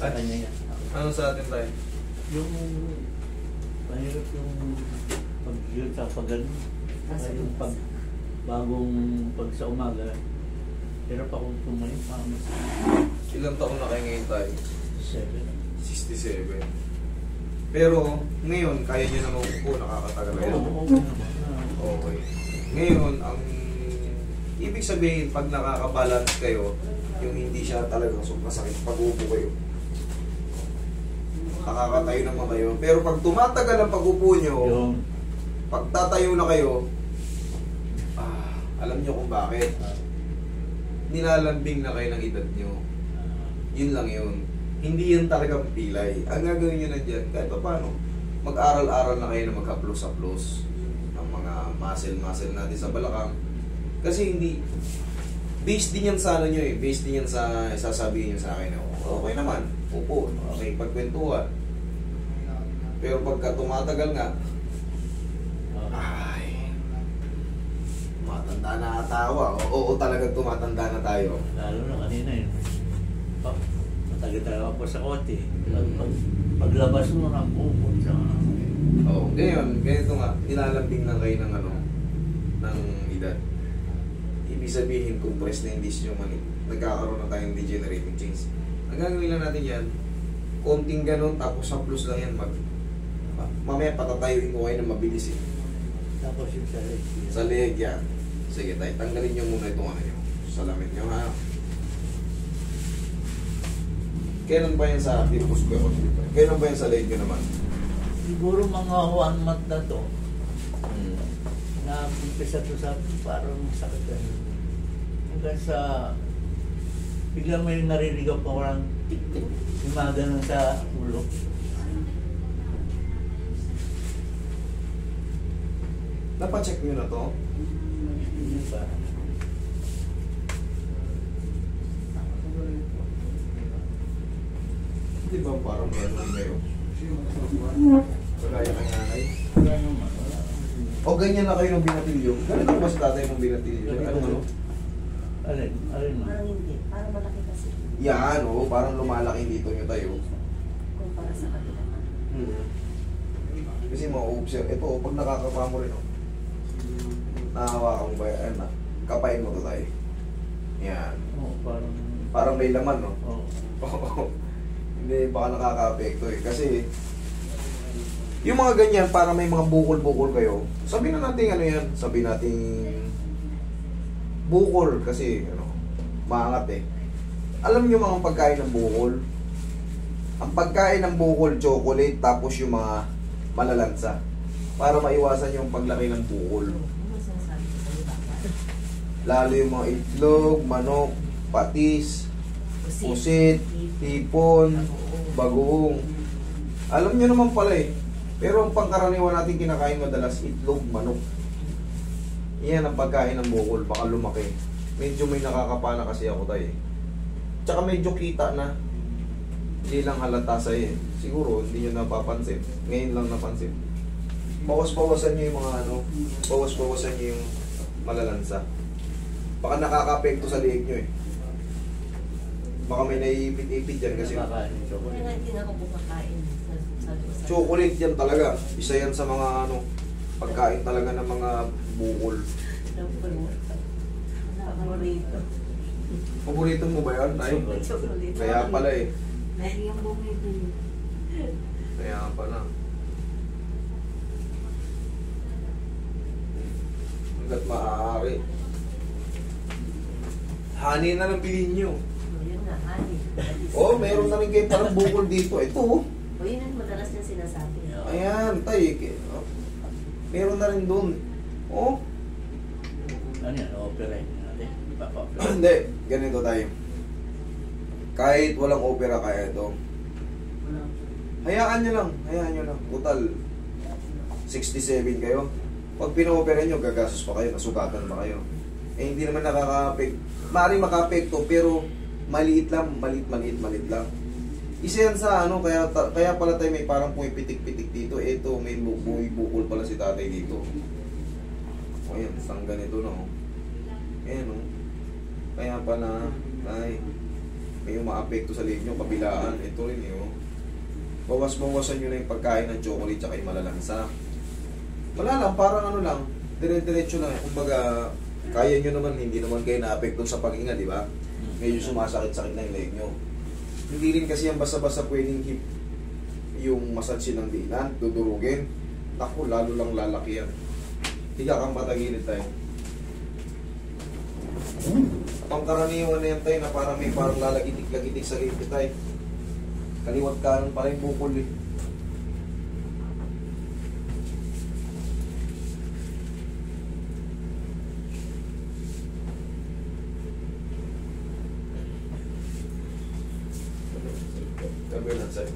Sa kanya yan. Ano sa atin tayo? Yung mahirap yung pag-yun sa pag-ano. Yung pag bagong pag sa umaga, hirap akong tumayo. Ilang taon na kayo ngayon tayo? 7. 67. Pero ngayon, kaya nyo na maupo, nakakatagal na yan. Okay. Ngayon, ang ibig sabihin, pag nakakabalance kayo, yung hindi siya talagang masakit, pag upo kayo, nakakatayo naman kayo. Pero pag tumatagal ang pag-upo nyo, pag tatayo na kayo, alam nyo kung bakit. Nilalambing na kayo ng edad nyo. Yun lang yun. Hindi yan talagang pilay. Ang gagawin nyo na dyan, kahit pa paano, mag-aral-aral na kayo na mag-haplos-haplos ng mga muscle natin sa balakang. Kasi hindi, based din yan sa ano nyo eh, based din yan sa sasabihin nyo sa akin. Okay naman, upo, okay, pagkwentuhan. Pero pagka tumatagal nga, ay, tumatanda na atawa. Oo, talagang tumatanda na tayo. Lalo na kanina yun. Matagal tayo ako sa kote. Paglabas mo na upo sa... Oo, ganito nga, nilalambing na kayo ng ano, ng edad. Ibig sabihin, compress na yung disc nyo, nagkakaroon na tayong degenerative change. Ang gagawin lang natin yan, konting ganon, tapos sa plus lang yan, mamaya patatayuin ko kayo na mabilis eh. Tapos yung sa leg. Sa leg yan. Sige tayo, tanggalin nyo muna itong ano nyo. Salamin nyo ha. Kailan ba yan sa tipos ko? Kailan ba yan sa leg nyo naman? Siguro mga 1 month na to. Na-umpisa to sa parang sakit na yun. Hanggang sa biglang may naririnig ako parang tik-tik. Yung mga ganun sa ulo. Napacheck nyo na to? Hindi pa. Di ba parang meron kayo? Wala yung nanay? Wala naman. O ganyan na kayo ng binatilyo? Ganito ba sa tatay ng binatilyo? Anong ano? Alin? Alin mo? Parang hindi. Parang malaki kasi. Yan, o. Parang lumalaki dito nyo tayo. Kumpara sa kanila. Kasi ma-observe. Ito, pag nakakapa mo rin, o. Nahawakan mo ba yan? Kapain mo to tayo. Yan. Oo, parang... Parang may laman, no? Oo. Hindi, baka nakaka-apekto eh. Kasi, yung mga ganyan, para may mga bukol-bukol kayo, sabihin na natin ano yan, sabihin natin bukol kasi, ano, maangat eh. Alam niyo mga pagkain ng bukol? Ang pagkain ng bukol, chocolate, tapos yung mga malalansa. Para maiwasan yung paglaki ng bukol. Lalo yung mga itlog, manok, patis, pusit, hipon, bagoong. Alam nyo naman pala eh. Pero ang pangkaraniwan natin kinakain madalas, itlog, manok. Yan ang pagkain ng bukol, baka lumaki. Medyo may nakakapana kasi ako tayo eh. Tsaka medyo kita na. Hindi lang halata sa'yo eh. Siguro hindi nyo napapansin. Ngayon lang napansin. Bawas-bawasan nyo yung mga ano, bawas-bawasan nyo yung malalansa. Baka nakaka-apekto sa liig nyo eh. Baka may naiipit-ipit dyan kasi. Nakakain yung chocolate. Kaya nga hindi na ako kumakain. Chocolate yan talaga. Isa yan sa mga ano, pagkain talaga ng mga bukol. Paborito. Paborito mo ba yan? Ay, Chocolate. kaya pala eh. Dahil yung bumito yun. Kaya pala. Hanggat maaari. Honey na lang bilhin nyo. Yun nga, honey. Oh, meron na rin kayo parang bukol dito. Ito oh. O yun ang madalas niya sinasabi. Ayan, tay. Meron na rin doon. Oh. Ano yan? Opera natin. Ipapa-opera. Hindi, ganito tayo. Kahit walang opera kaya ito. Hayaan nyo lang. Hayaan nyo lang. Total, 67 kayo. Pag pina-opera nyo, gagastos pa kayo. Nasugatan pa kayo. Eh, hindi naman nakaka-apekto. Maaaring maka-apekto, pero maliit lang. Maliit lang. Isa yan sa ano, kaya pala tayo may parang pumipitik-pitik dito. Ito, may bukol pala si tatay dito. O yan, isang ganito na oh. Ayan oh. Kaya pala, ay, may umaapekto sa linya, kabilaan. Ito rin yun. Bawas-bawasan nyo na yung pagkain ng chocolate tsaka yung malalansa. Wala lang, parang ano lang, dire-diretso lang. Kumbaga, kaya nyo naman, hindi naman kayo naapekto sa paghinga, di ba? Medyo sumasakit-sakit na yung leg nyo. Hindi rin kasi yan basta-basta pwedeng hip yung massage ng dinan, dudurugin. Naku, lalo lang lalaki yan. Higa kang patagilid tayo. Pangkaraniwan na yan tayo na parang may parang lalagitik-lagitik sa ipit tayo. Kaliwat kanan pa rin bukol eh. Kabilang sa'yo.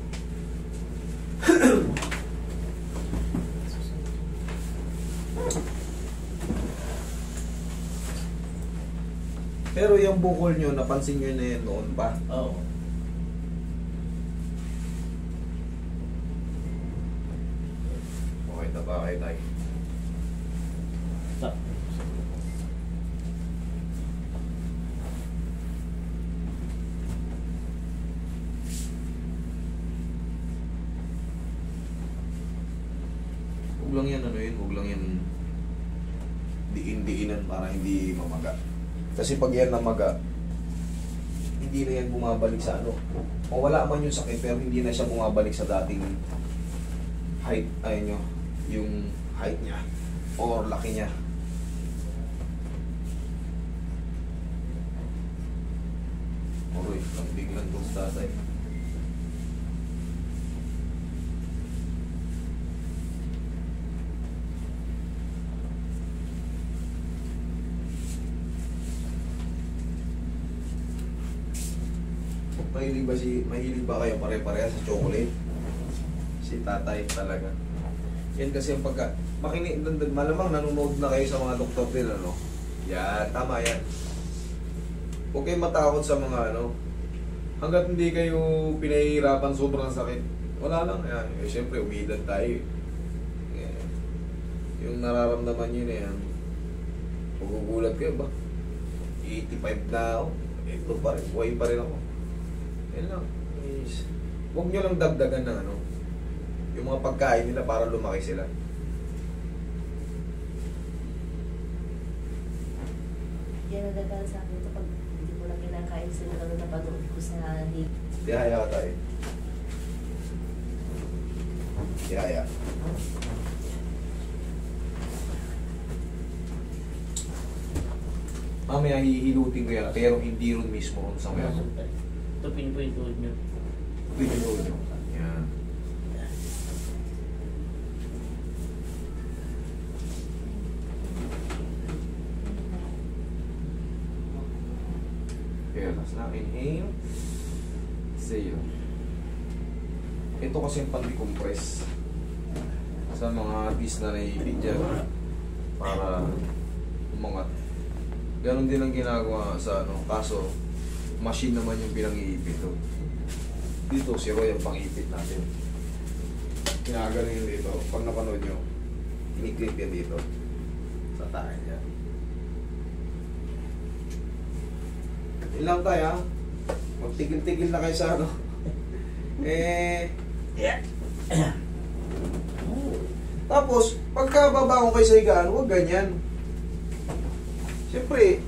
Pero yung bukol nyo, napansin nyo na yan noon pa. Oo. Okay, taba kayo tayo. Stop. Huwag lang yan, ano yun, huwag lang yan diin-diinan para hindi mamaga. Kasi pag yan namaga, hindi na yan bumabalik sa ano. Mawala man yung sakit pero hindi na siya bumabalik sa dating height, ayun nyo, yung height niya or laki niya. Oroy, lambing lang itong tatay. Mahilig ba kayo pare-pareha sa chocolate? Si tatay talaga. Yan kasi yung pagka... malamang nanonood na kayo sa mga doktor din, ano? Yan, tama yan. Huwag kayong matakot sa mga ano. Hanggat hindi kayo pinahihirapan sobrang sakit, wala lang. Yan. Eh, siyempre, umidad tayo. Yan. Yung nararamdaman nyo na yan, magugulat kayo ba? 85 na ako. Ito pa rin. Buhay pa rin ako. Yan lang. Is, huwag nyo lang dagdagan ng ano, yung mga pagkain nila para lumaki sila. Yan nagagawa sa akin ito pag hindi ko lang kinakain sila lalo na panood ko sa hip. Tihaya ka tayo. Tihaya. Mamaya hihilutin ko yan, pero hindi ron mismo ron sa mga. Tupin po yung tuhod nyo. Hihilutin nyo. Yan. Kaya last na, inhale. Exhale. Ito kasi yung pang-decompress sa mga artist na naibig dyan para umangat. Ganon din ang ginagawa sa ano, kaso machine naman yung pinang-iipit to. Dito si Roy ang pang-ipit natin. Ginagaling yun dito. Pag napanood nyo, ini-clip yan dito. Sa tayo yan. Ilang tayo ha? Magtigil-tigil na kayo sa ano. Tapos, pagkababa ko kayo sa higaan, huwag ganyan. Siyempre,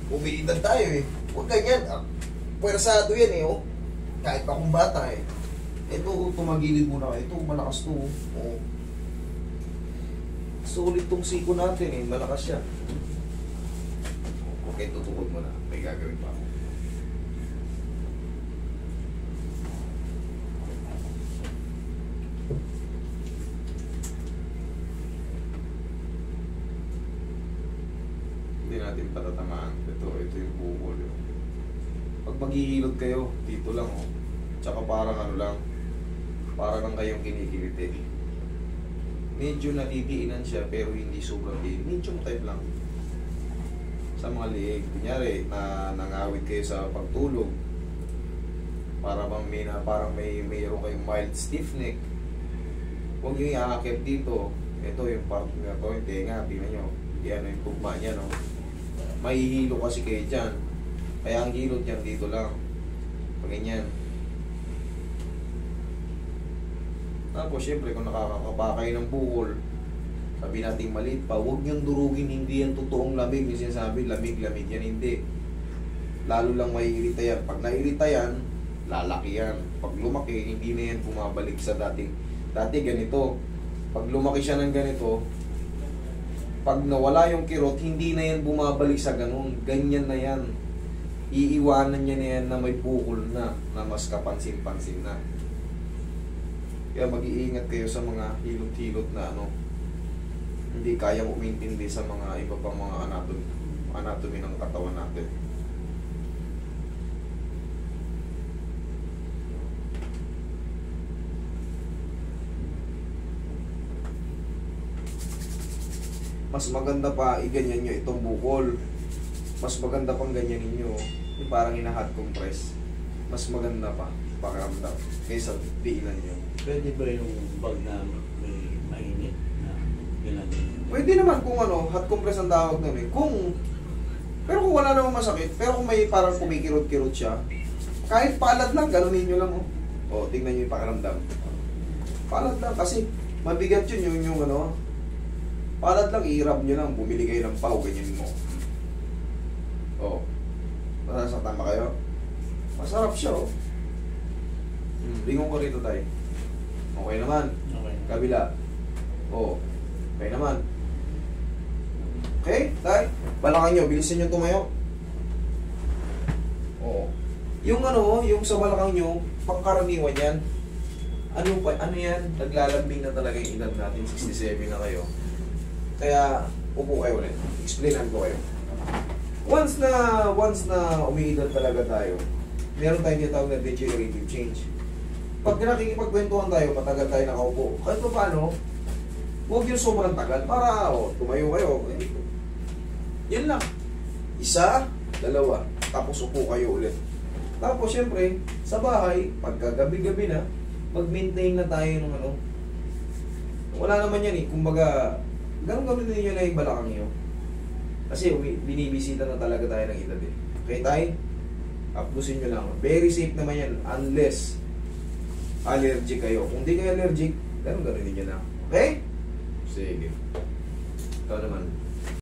umiidad tayo eh. Huwag ganyan. Pwersado yan eh, oh. Kahit pa kung bata eh. Ito, tumagilid muna kayo. Ito, malakas to. Oh. Sulit tong siko natin eh. Malakas siya. Okay, tutukod mo na. May gagawin pa ako. Hindi natin patatamaan. Ito yung bukol. Pag maghihilot kayo, dito lang oh. Tsaka parang ano lang, parang ang kayong kinikiliti. Medyo natitiinan siya pero hindi sobrang tiil. Medium type lang. Sa mga liig, kunyari na nangawit kayo sa pagtulog, para bang parang mayroon kayong mild stiff neck. Huwag nyo i-aakit dito. Ito yung part na to, yung tenga, tingnan nyo. Yan yung tugma niya, no? Mahihilo kasi kayo dyan. Kaya ang hilot yan dito lang. Ganyan. Tapos, syempre, kung nakakakapakay ng bukol, sabi natin maliit pa, huwag niyong durugin, hindi yan totoong lamig. Yung sinasabi, lamig-lamig yan, hindi. Lalo lang maiirita yan. Pag nairita yan, lalaki yan. Pag lumaki, hindi na yan bumabalik sa dating. Dati ganito. Pag lumaki siya ng ganito, pag nawala yung kirot, hindi na yan bumabalik sa ganun. Ganyan na yan. Iiwanan niya na yan na may bukol na mas kapansin-pansin na. Kaya mag-iingat kayo sa mga hilot-hilot na hindi kayang umintindi sa mga iba pang mga anatomy ng katawan natin. Mas maganda pa iganyan nyo itong bukol. Mas maganda pang ganyan ninyo. Yung parang hina-hot compress. Mas maganda pa pakiramdam kaysa diinan nyo. Pwede ba yung bag na may mainit na ginagawa? Pwede naman kung hot compress ang tawag nun eh. Pero kung wala namang masakit, pero kung may parang kumikirot-kirot siya, kahit palad lang, ganunin nyo lang O, tingnan nyo yung pakiramdam. Palad lang kasi mabigat yun yung palad lang, i-rub nyo lang, bumili kayo ng pau, ganyan mo. O, masasaktan ba kayo? Masarap siya Lingon ko rito tayo. Okay naman. Okay. Kabila. O, okay naman. Okay, tayo. Balakang nyo, bilisan nyo tumayo. Oo. Yung yung sa balakang nyo, pangkaraniwan yan. Ano yan? Naglalambing na talaga yung edad natin, 67 na kayo. Kaya, upo kayo ulit. Explainan ko kayo. Once na umiidad talaga tayo, meron tayong tinatawag na degenerative change. Pag nakikipagkwentuhan tayo, matagal tayo nakaupo, kahit pa paano, huwag yung sobrang tagal para tumayo kayo. Yan lang. Isa, dalawa, tapos upo kayo ulit. Tapos syempre, sa bahay, pagka gabi-gabi na, mag-maintain na tayo ng wala naman yan kumbaga, ganun din na yung balakang nyo. Kasi binibisita na talaga tayo ng edad Okay tayo? Uplusin nyo lang. Very safe naman yan unless allergic kayo. Kung di kayo allergic, ganun din nyo na. Okay? Sige. Ikaw naman.